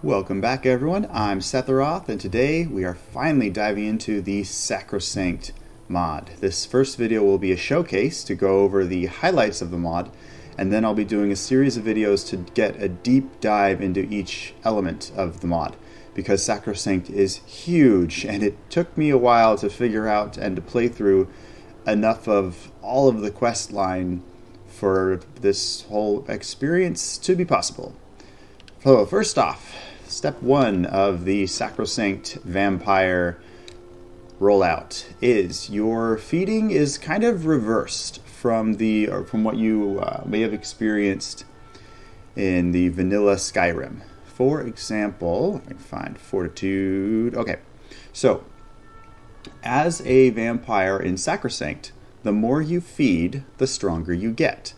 Welcome back everyone, I'm Setharoth, and today we are finally diving into the Sacrosanct mod. This first video will be a showcase to go over the highlights of the mod, and then I'll be doing a series of videos to get a deep dive into each element of the mod, because Sacrosanct is huge, and it took me a while to figure out and to play through enough of all of the quest line for this whole experience to be possible. So first off, Step 1 of the Sacrosanct Vampire rollout is your feeding is kind of reversed from what you may have experienced in the vanilla Skyrim. For example, let me find Fortitude. Okay, so as a vampire in Sacrosanct, the more you feed, the stronger you get.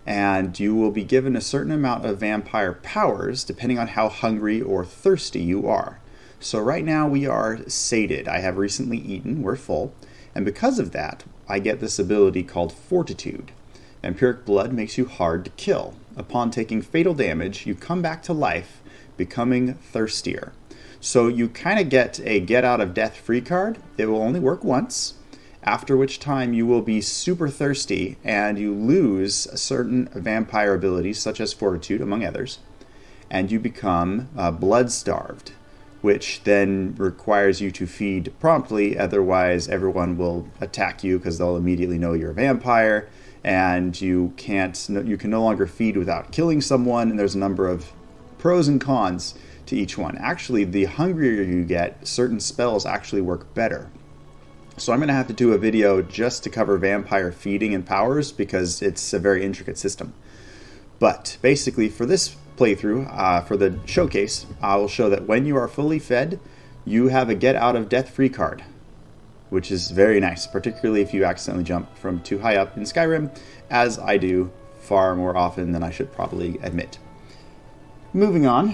And you will be given a certain amount of vampire powers depending on how hungry or thirsty you are. So right now we are sated. I have recently eaten, we're full, and because of that I get this ability called Fortitude. Vampiric blood makes you hard to kill. Upon taking fatal damage, you come back to life, becoming thirstier. So you kind of get a get out of death free card. It will only work once, after which time you will be super thirsty and you lose certain vampire abilities such as Fortitude, among others, and you become blood starved, which then requires you to feed promptly, otherwise everyone will attack you because they'll immediately know you're a vampire, and you can no longer feed without killing someone, and there's a number of pros and cons to each one. Actually, the hungrier you get, certain spells actually work better. So I'm going to have to do a video just to cover vampire feeding and powers because it's a very intricate system. But basically for this playthrough, for the showcase, I will show that when you are fully fed, you have a get out of death free card, which is very nice, particularly if you accidentally jump from too high up in Skyrim, as I do far more often than I should probably admit. Moving on,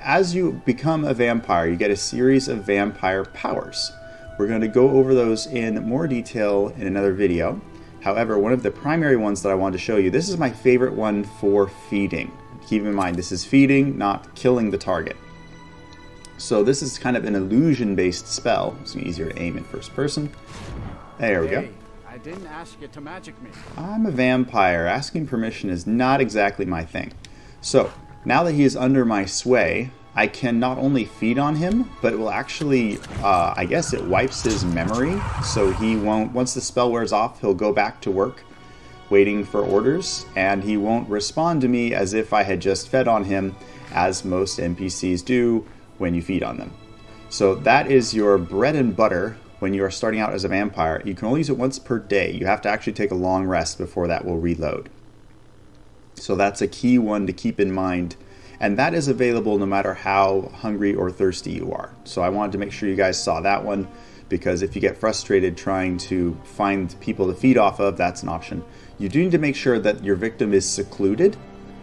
as you become a vampire, you get a series of vampire powers. We're going to go over those in more detail in another video. However, one of the primary ones that I wanted to show you, this is my favorite one for feeding. Keep in mind, this is feeding, not killing the target. So this is kind of an illusion-based spell. It's easier to aim in first person. There we go. I didn't ask you to magic me. I'm a vampire. Asking permission is not exactly my thing. So now that he is under my sway, I can not only feed on him, but it will actually, I guess it wipes his memory, so he won't, once the spell wears off, he'll go back to work, waiting for orders, and he won't respond to me as if I had just fed on him, as most NPCs do when you feed on them. So that is your bread and butter when you are starting out as a vampire. You can only use it once per day. You have to actually take a long rest before that will reload. So that's a key one to keep in mind. And that is available no matter how hungry or thirsty you are. So I wanted to make sure you guys saw that one, because if you get frustrated trying to find people to feed off of, that's an option. You do need to make sure that your victim is secluded,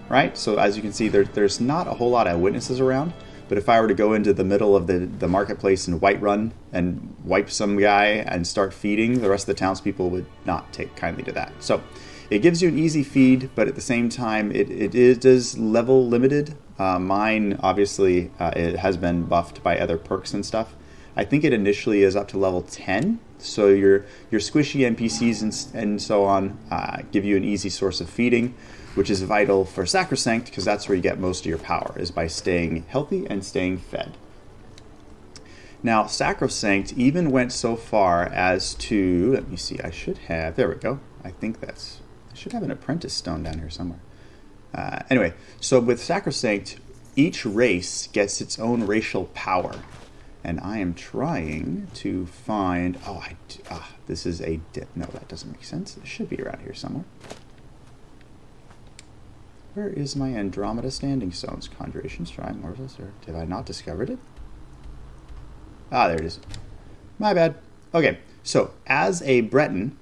right? So as you can see, there's not a whole lot of witnesses around, but if I were to go into the middle of the marketplace and Whiterun and wipe some guy and start feeding, the rest of the townspeople would not take kindly to that. So it gives you an easy feed, but at the same time, it is level limited. Mine, obviously, it has been buffed by other perks and stuff. I think it initially is up to level 10, so your squishy NPCs and so on give you an easy source of feeding, which is vital for Sacrosanct, because that's where you get most of your power, is by staying healthy and staying fed. Now, Sacrosanct even went so far as to, let me see, I should have, there we go, I should have an apprentice stone down here somewhere. Anyway, so with Sacrosanct, each race gets its own racial power. And I am trying to find... this is a... No, that doesn't make sense. It should be around here somewhere. Where is my Andromeda Standing Stones? Conjuration, Shrine, Marvelous, or have I not discovered it? Ah, there it is. My bad. Okay, so as a Breton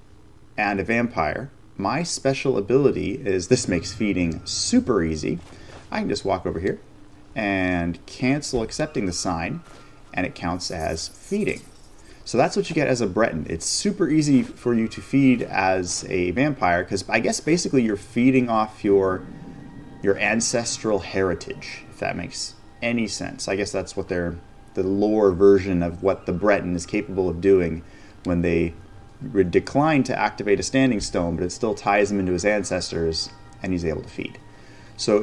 and a vampire, my special ability is, this makes feeding super easy. I can just walk over here and cancel accepting the sign, and it counts as feeding. So that's what you get as a Breton. It's super easy for you to feed as a vampire, because I guess basically you're feeding off your ancestral heritage, if that makes any sense. I guess that's what the lore version of what the Breton is capable of doing when they decline to activate a standing stone, but it still ties him into his ancestors, and he's able to feed. So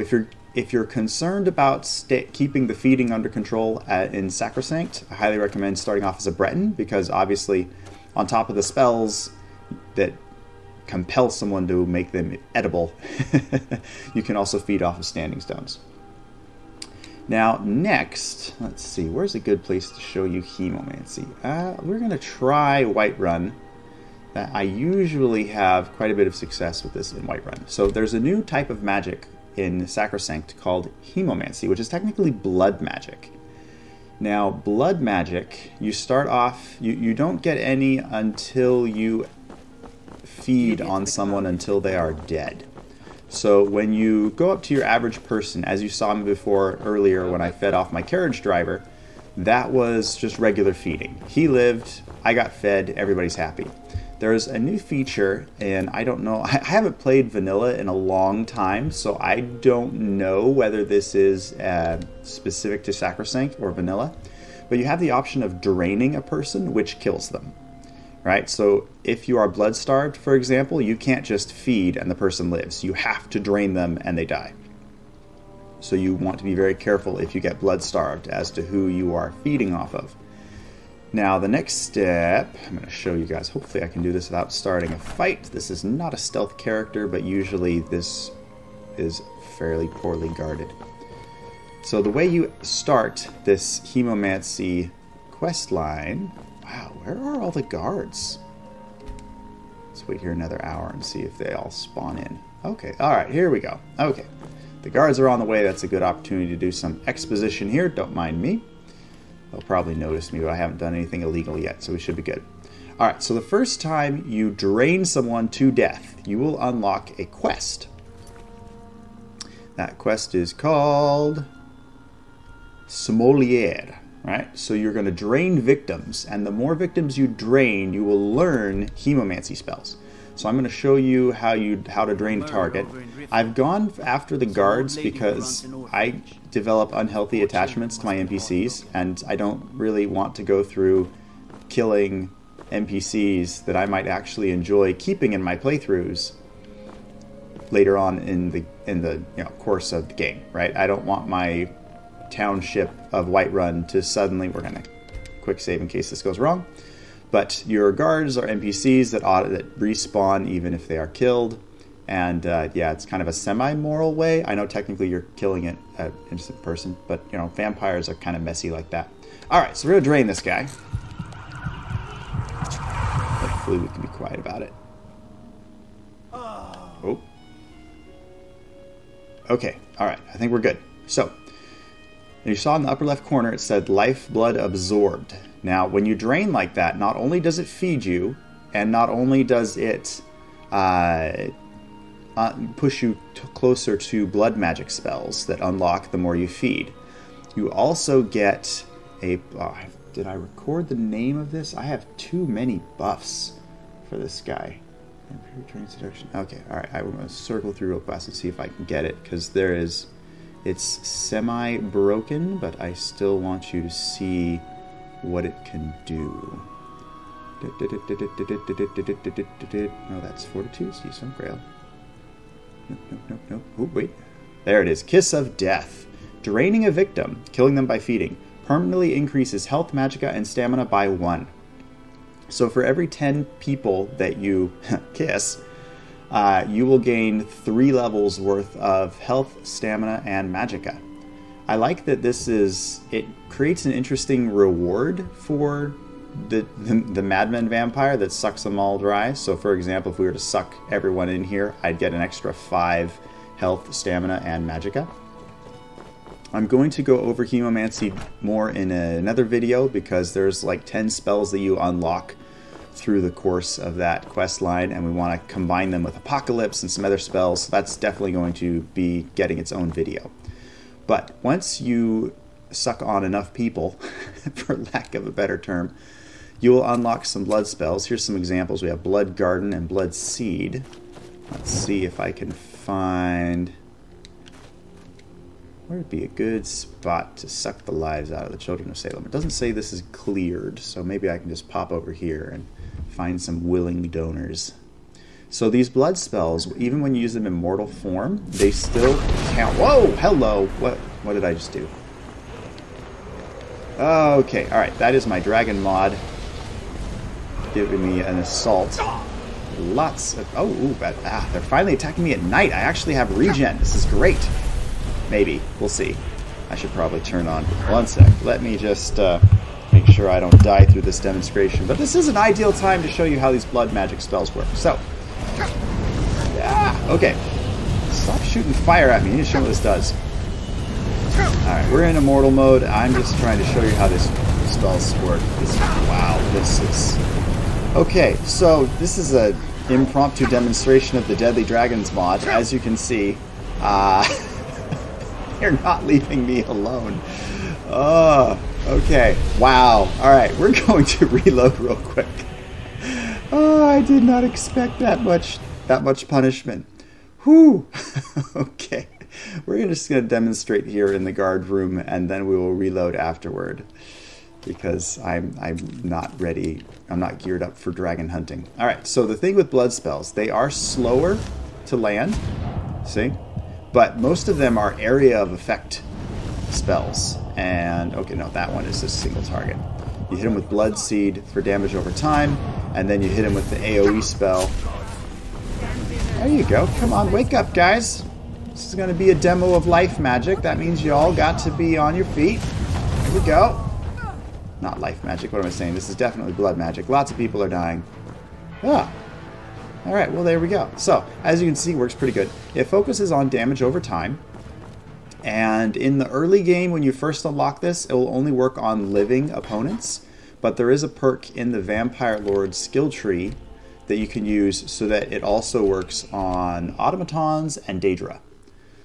if you're concerned about keeping the feeding under control in Sacrosanct, I highly recommend starting off as a Breton, because obviously on top of the spells that compel someone to make them edible, you can also feed off of standing stones. Now next, let's see, where's a good place to show you Hemomancy? We're going to try Whiterun. I usually have quite a bit of success with this in Whiterun. So there's a new type of magic in Sacrosanct called Hemomancy, which is technically blood magic. Now, blood magic, you start off, you don't get any until you feed on someone until they are dead. So when you go up to your average person, as you saw me before earlier when I fed off my carriage driver, that was just regular feeding. He lived, I got fed, everybody's happy. There's a new feature, and I don't know, I haven't played vanilla in a long time, so I don't know whether this is specific to Sacrosanct or vanilla, but you have the option of draining a person, which kills them, right? So if you are blood starved, for example, you can't just feed and the person lives. You have to drain them and they die. So you want to be very careful if you get blood starved as to who you are feeding off of. Now the next step, I'm going to show you guys, hopefully I can do this without starting a fight. This is not a stealth character, but usually this is fairly poorly guarded. So the way you start this Hemomancy quest line, wow, where are all the guards? Let's wait here another hour and see if they all spawn in. Okay, alright, here we go. Okay, the guards are on the way. That's a good opportunity to do some exposition here, don't mind me. They'll probably notice me, but I haven't done anything illegal yet, so we should be good. Alright, so the first time you drain someone to death, you will unlock a quest. That quest is called Sommelier, right? So you're going to drain victims, and the more victims you drain, you will learn Hemomancy spells. So I'm going to show you how to drain a target. I've gone after the guards because I develop unhealthy attachments to my NPCs, and I don't really want to go through killing NPCs that I might actually enjoy keeping in my playthroughs later on in the course of the game, right? I don't want my township of Whiterun to suddenly, we're going to quick save in case this goes wrong. But your guards are NPCs that respawn even if they are killed. And yeah, it's kind of a semi-moral way. I know technically you're killing an innocent person, but vampires are kind of messy like that. Alright, so we're going to drain this guy. Hopefully we can be quiet about it. Oh. Okay, alright, I think we're good. So, you saw in the upper left corner it said lifeblood absorbed. Now, when you drain like that, not only does it feed you, and not only does it push you closer to blood magic spells that unlock the more you feed, you also get a... did I record the name of this? I have too many buffs for this guy. Okay, alright, I'm going to circle through real fast and see if I can get it, because there is... It's semi-broken, but I still want you to see what it can do. No, that's Fortitude. See some Grail. Nope. Oh, wait. There it is. Kiss of Death. Draining a victim, killing them by feeding, permanently increases health, magicka, and stamina by 1. So for every 10 people that you kiss, you will gain 3 levels worth of health, stamina, and magicka. I like that it creates an interesting reward for the madman vampire that sucks them all dry. So for example, if we were to suck everyone in here, I'd get an extra 5 health, stamina, and magicka. I'm going to go over Hemomancy more in another video because there's like 10 spells that you unlock through the course of that quest line, and we want to combine them with Apocalypse and some other spells. So that's definitely going to be getting its own video. But once you suck on enough people, for lack of a better term, you will unlock some blood spells. Here's some examples. We have Blood Garden and Blood Seed. Let's see if I can find... Where would be a good spot to suck the lives out of the children of Salem? It doesn't say this is cleared, so maybe I can just pop over here and find some willing donors. So these blood spells, even when you use them in mortal form, they still count. Whoa, hello. What did I just do? Okay, alright, that is my dragon mod giving me an assault. Lots of... Oh, ooh, they're finally attacking me at night. I actually have regen. This is great. Maybe. We'll see. I should probably turn on... One sec. Let me just make sure I don't die through this demonstration. But this is an ideal time to show you how these blood magic spells work. So... Yeah, okay. Stop shooting fire at me. You need to show me what this does. Alright, we're in immortal mode. I'm just trying to show you how this spells work. Wow, this is... Okay, so this is an impromptu demonstration of the Deadly Dragons mod. As you can see, you're not leaving me alone. Okay, wow. Alright, we're going to reload real quick. Oh, I did not expect that much punishment. Whew. Okay. We're just going to demonstrate here in the guard room, and then we will reload afterward. Because I'm not ready. I'm not geared up for dragon hunting. Alright, so the thing with blood spells, they are slower to land. See? But most of them are area of effect spells. And, okay, no, that one is a single target. You hit him with Blood Seed for damage over time, and then you hit him with the AoE spell. There you go. Come on, wake up, guys. This is going to be a demo of life magic. That means you all got to be on your feet. Here we go. Not life magic. What am I saying? This is definitely blood magic. Lots of people are dying. Ah. Alright, well, there we go. So, as you can see, it works pretty good. It focuses on damage over time. And in the early game, when you first unlock this, it will only work on living opponents. But there is a perk in the Vampire Lord skill tree that you can use so that it also works on automatons and Daedra.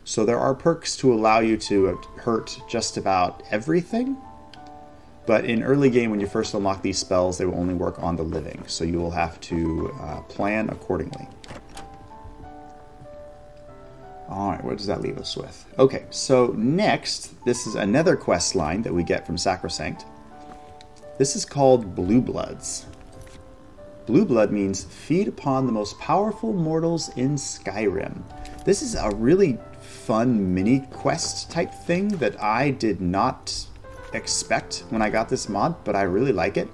So there are perks to allow you to hurt just about everything. But in early game, when you first unlock these spells, they will only work on the living. So you will have to plan accordingly. Alright, what does that leave us with? Okay, so next, this is another quest line that we get from Sacrosanct. This is called Blue Bloods. Blue Blood means feed upon the most powerful mortals in Skyrim. This is a really fun mini quest type thing that I did not expect when I got this mod, but I really like it.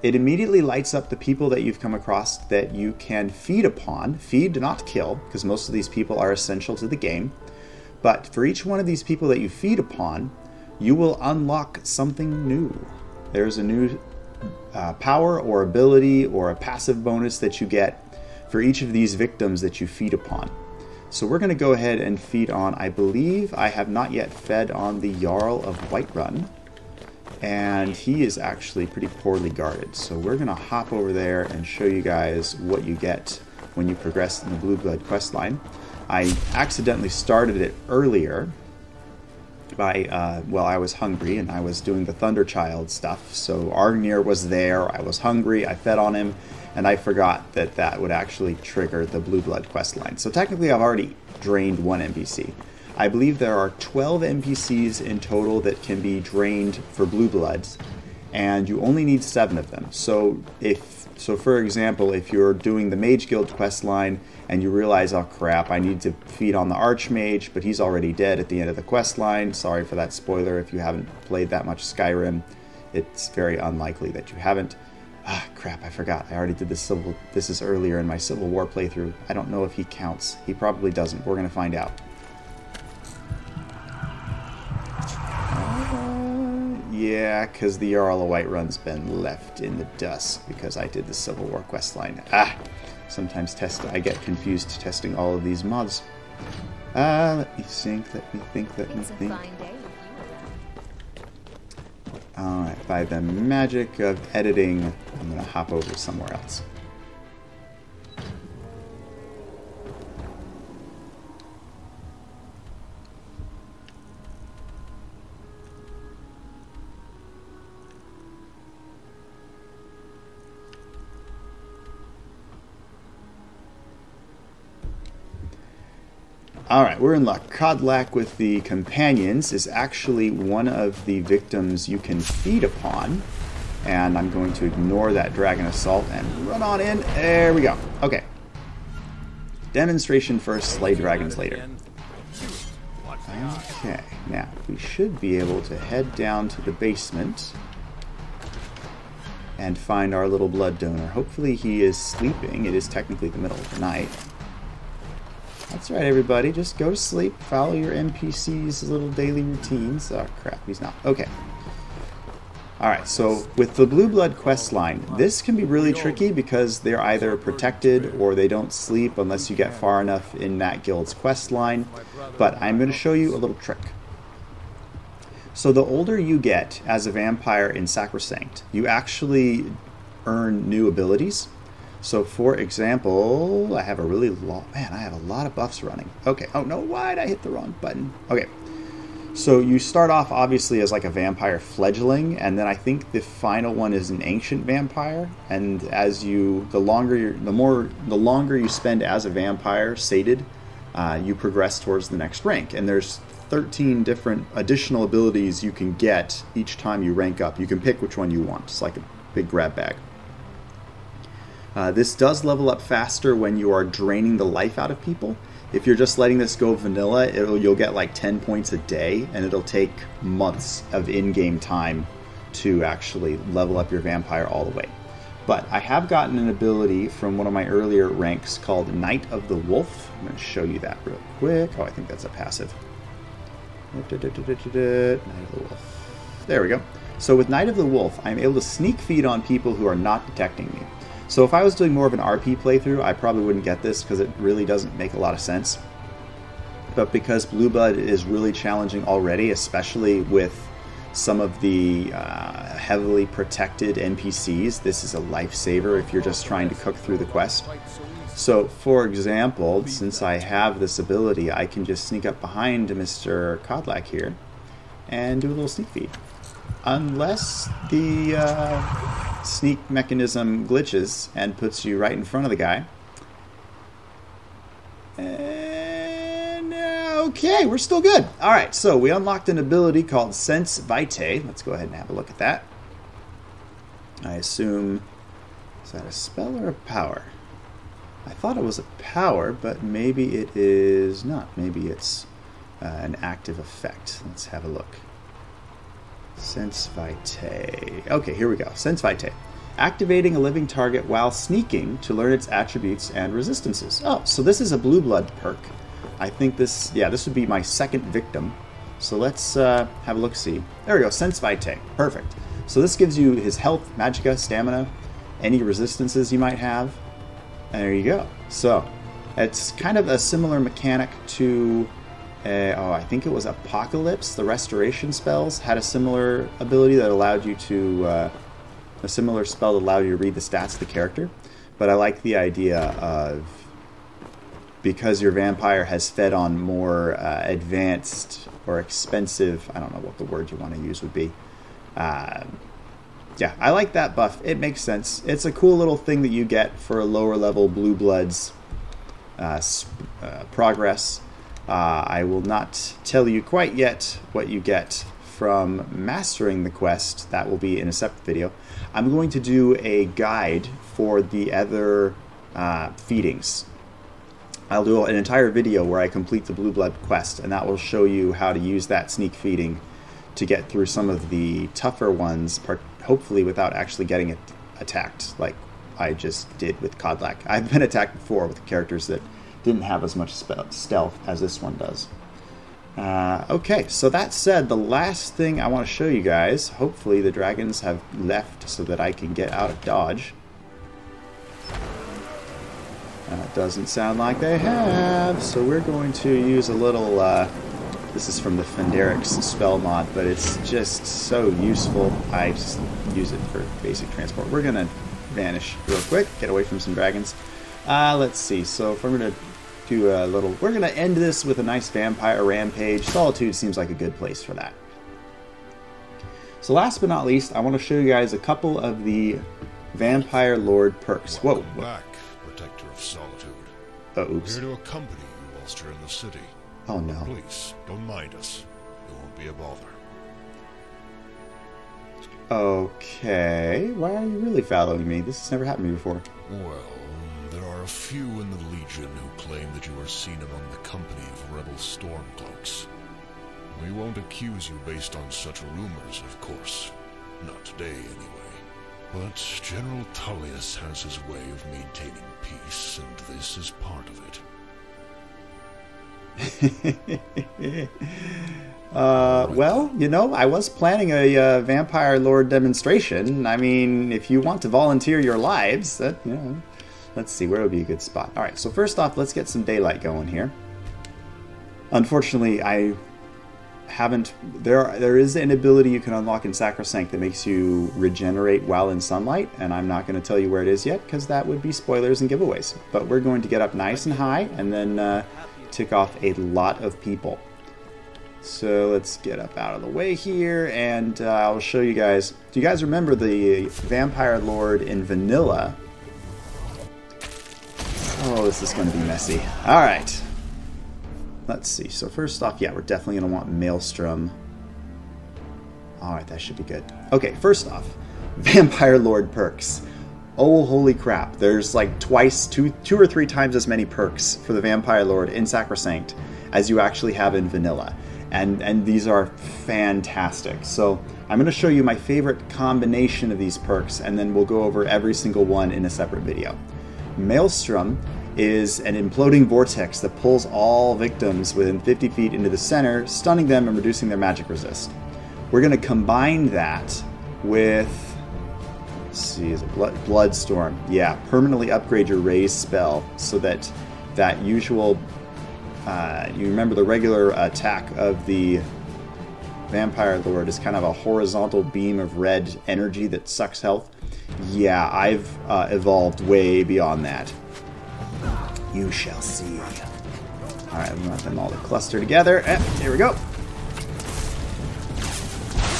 It immediately lights up the people that you've come across that you can feed upon. Feed, not kill, because most of these people are essential to the game. But for each one of these people that you feed upon, you will unlock something new. There's a new power or ability or a passive bonus that you get for each of these victims that you feed upon. So we're going to go ahead and feed on, I believe I have not yet fed on the Jarl of Whiterun. And he is actually pretty poorly guarded. So we're going to hop over there and show you guys what you get when you progress in the Blue Blood questline. I accidentally started it earlier by, well, I was hungry and I was doing the Thunderchild stuff. So Argnir was there, I was hungry, I fed on him, and I forgot that that would actually trigger the Blue Blood questline. So technically I've already drained one NPC. I believe there are 12 NPCs in total that can be drained for Blue Bloods, and you only need 7 of them. So for example, if you're doing the Mage Guild questline and you realize, oh crap, I need to feed on the Archmage, but he's already dead at the end of the questline. Sorry for that spoiler if you haven't played that much Skyrim. It's very unlikely that you haven't. Ah, crap, I forgot. I already did this is earlier in my Civil War playthrough. I don't know if he counts. He probably doesn't. We're going to find out. Yeah, because the Jarl of Whiterun's been left in the dust because I did the Civil War questline. Ah, sometimes I get confused testing all of these mods. Let me think. Alright, by the magic of editing, I'm going to hop over somewhere else. Alright, we're in luck. Kodlak with the companions is actually one of the victims you can feed upon. And I'm going to ignore that dragon assault and run on in. There we go. Okay. Demonstration first, slay dragons later. Okay, now we should be able to head down to the basement and find our little blood donor. Hopefully he is sleeping. It is technically the middle of the night. That's right, everybody. Just go to sleep. Follow your NPC's little daily routines. Oh, crap. He's not. Okay. Alright, so with the Blue Blood quest line, this can be really tricky because they're either protected or they don't sleep unless you get far enough in that guild's quest line. But I'm going to show you a little trick. So the older you get as a vampire in Sacrosanct, you actually earn new abilities. So for example, I have a really long... Man, I have a lot of buffs running. Okay. Oh, no, why'd I hit the wrong button? Okay. So you start off obviously as like a vampire fledgling, and then I think the final one is an ancient vampire. And as you... The longer you spend as a vampire sated, you progress towards the next rank. And there's 13 different additional abilities you can get each time you rank up. You can pick which one you want. It's like a big grab bag. This does level up faster when you are draining the life out of people. If you're just letting this go vanilla, you'll get like 10 points a day, and it'll take months of in-game time to actually level up your vampire all the way. But I have gotten an ability from one of my earlier ranks called Knight of the Wolf. I'm going to show you that real quick. Oh, I think that's a passive. Knight of the Wolf. There we go. So with Knight of the Wolf, I'm able to sneak feed on people who are not detecting me. So if I was doing more of an RP playthrough, I probably wouldn't get this because it really doesn't make a lot of sense. But because Blue Blood is really challenging already, especially with some of the heavily protected NPCs, this is a lifesaver if you're just trying to cook through the quest. So, for example, since I have this ability, I can just sneak up behind Mr. Kodlak here and do a little sneak feed. Unless the sneak mechanism glitches and puts you right in front of the guy. And okay, we're still good. Alright, so we unlocked an ability called Sense Vitae. Let's go ahead and have a look at that. I assume, is that a spell or a power? I thought it was a power, but maybe it is not. Maybe it's an active effect. Let's have a look. Sense Vitae. Okay, here we go. Sense Vitae. Activating a living target while sneaking to learn its attributes and resistances. Oh, so this is a Blue Blood perk. I think this, yeah, this would be my second victim. So let's have a look-see. There we go, Sense Vitae. Perfect. So this gives you his health, magicka, stamina, any resistances you might have. And there you go. So it's kind of a similar mechanic to... I think it was Apocalypse. The restoration spells had a similar ability that allowed you to... a similar spell that allowed you to read the stats of the character. But I like the idea of... Because your vampire has fed on more advanced or expensive... I don't know what the word you want to use would be. Yeah, I like that buff. It makes sense. It's a cool little thing that you get for a lower level Blue Blood's progress. I will not tell you quite yet what you get from mastering the quest. That will be in a separate video. I'm going to do a guide for the other feedings. I'll do an entire video where I complete the Blue Blood quest, and that will show you how to use that sneak feeding to get through some of the tougher ones, hopefully without actually getting attacked like I just did with Kodlak. I've been attacked before with characters that didn't have as much stealth as this one does. Okay, so that said, the last thing I want to show you guys, hopefully the dragons have left so that I can get out of dodge. It doesn't sound like they have, so we're going to use a little, this is from the Fenderix spell mod, but it's just so useful. I just use it for basic transport. We're going to vanish real quick, get away from some dragons. Let's see, so if we're going to do a little... We're going to end this with a nice vampire rampage. Solitude seems like a good place for that. So last but not least, I want to show you guys a couple of the Vampire Lord perks. Whoa. Welcome back, Protector of Solitude. Oh, oops. Here to accompany you whilst you're in the city. Oh no. Please, don't mind us. It won't be a bother. Okay, why are you really following me? This has never happened to me before. Well, there are a few in the Legion who claim that you were seen among the company of rebel Stormcloaks. We won't accuse you based on such rumors, of course. Not today, anyway. But General Tullius has his way of maintaining peace, and this is part of it. Well, you know, I was planning a Vampire Lord demonstration. I mean, if you want to volunteer your lives, that, you know, let's see, where would be a good spot? All right, so first off, let's get some daylight going here. Unfortunately, I haven't... There is an ability you can unlock in Sacrosanct that makes you regenerate while in sunlight, and I'm not going to tell you where it is yet, because that would be spoilers and giveaways. But we're going to get up nice and high, and then tick off a lot of people. So let's get up out of the way here, and I'll show you guys. Do you guys remember the Vampire Lord in Vanilla? Oh, this is going to be messy. All right. Let's see. So first off, yeah, we're definitely going to want Maelstrom. All right, that should be good. Okay, first off, Vampire Lord perks. Oh, holy crap. There's like two or three times as many perks for the Vampire Lord in Sacrosanct as you actually have in Vanilla. And these are fantastic. So I'm going to show you my favorite combination of these perks, and then we'll go over every single one in a separate video. Maelstrom is an imploding vortex that pulls all victims within 50 feet into the center, stunning them and reducing their magic resist. We're going to combine that with... Let's see, is it Bloodstorm? Yeah, permanently upgrade your raise spell so that that usual... you remember the regular attack of the Vampire Lord is kind of a horizontal beam of red energy that sucks health. Yeah, I've evolved way beyond that. You shall see. Alright, we want them all to cluster together. Here we go.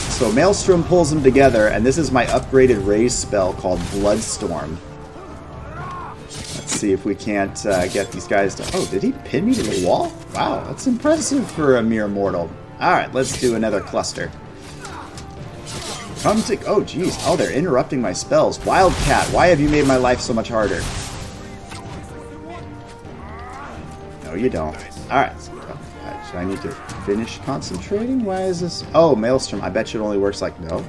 So Maelstrom pulls them together, and this is my upgraded raise spell called Bloodstorm. Let's see if we can't get these guys to... Oh, did he pin me to the wall? Wow, that's impressive for a mere mortal. Alright, let's do another cluster. Come to... Oh, geez. Oh, they're interrupting my spells. Wildcat, why have you made my life so much harder? No, you don't. Alright. So I need to finish concentrating? Why is this... Oh, Maelstrom. I bet you it only works like... No.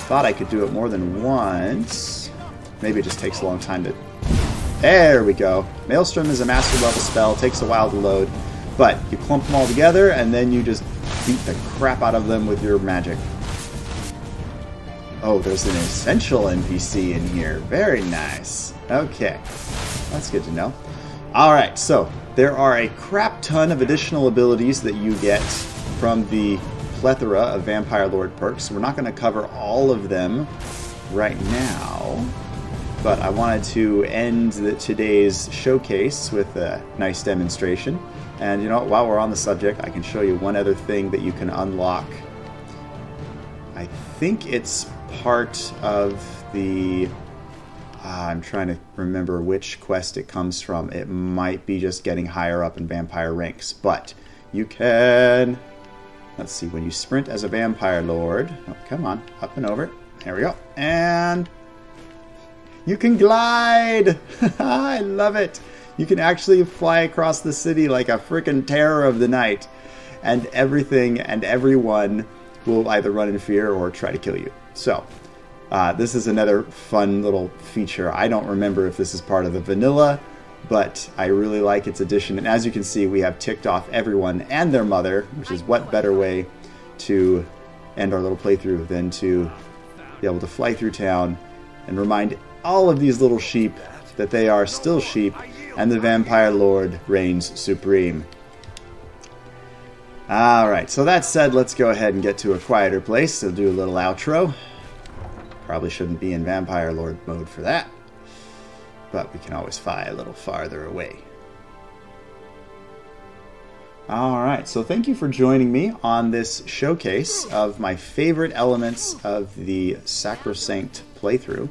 Thought I could do it more than once. Maybe it just takes a long time to... There we go. Maelstrom is a master level spell. Takes a while to load. But you clump them all together, and then you just beat the crap out of them with your magic. Oh, there's an essential NPC in here. Very nice. Okay. That's good to know. Alright, so there are a crap ton of additional abilities that you get from the plethora of Vampire Lord perks. We're not going to cover all of them right now, but I wanted to end today's showcase with a nice demonstration. And you know what, while we're on the subject, I can show you one other thing that you can unlock. I think it's part of the... I'm trying to remember which quest it comes from. It might be just getting higher up in vampire ranks, but you can... Let's see, when you sprint as a Vampire Lord... Oh, come on, up and over. There we go. And... you can glide! I love it! You can actually fly across the city like a frickin' terror of the night. And everything and everyone will either run in fear or try to kill you. So... this is another fun little feature. I don't remember if this is part of the vanilla, but I really like its addition. And as you can see, we have ticked off everyone and their mother, which is what better way to end our little playthrough than to be able to fly through town and remind all of these little sheep that they are still sheep and the Vampire Lord reigns supreme. Alright, so that said, let's go ahead and get to a quieter place. So do a little outro. Probably shouldn't be in Vampire Lord mode for that, but we can always fly a little farther away. Alright, so thank you for joining me on this showcase of my favorite elements of the Sacrosanct playthrough.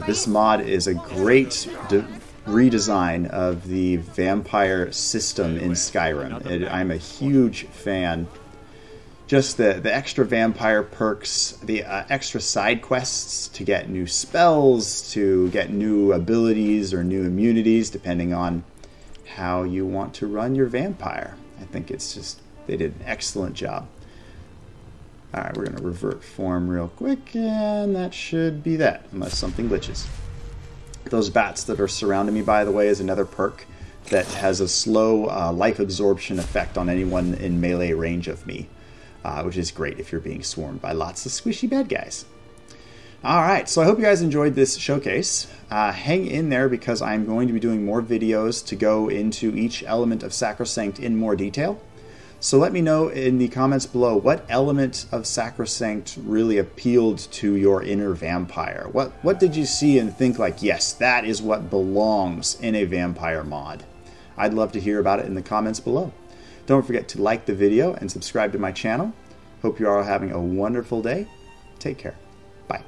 This mod is a great redesign of the vampire system in Skyrim. I'm a huge fan. Just the extra vampire perks, the extra side quests to get new spells, to get new abilities or new immunities, depending on how you want to run your vampire. I think it's just, they did an excellent job. Alright, we're going to revert form real quick, and that should be that, unless something glitches. Those bats that are surrounding me, by the way, is another perk that has a slow life absorption effect on anyone in melee range of me. Which is great if you're being swarmed by lots of squishy bad guys. Alright, so I hope you guys enjoyed this showcase. Hang in there because I'm going to be doing more videos to go into each element of Sacrosanct in more detail. So let me know in the comments below what element of Sacrosanct really appealed to your inner vampire. What did you see and think like, yes, that is what belongs in a vampire mod? I'd love to hear about it in the comments below. Don't forget to like the video and subscribe to my channel. Hope you are all having a wonderful day. Take care. Bye.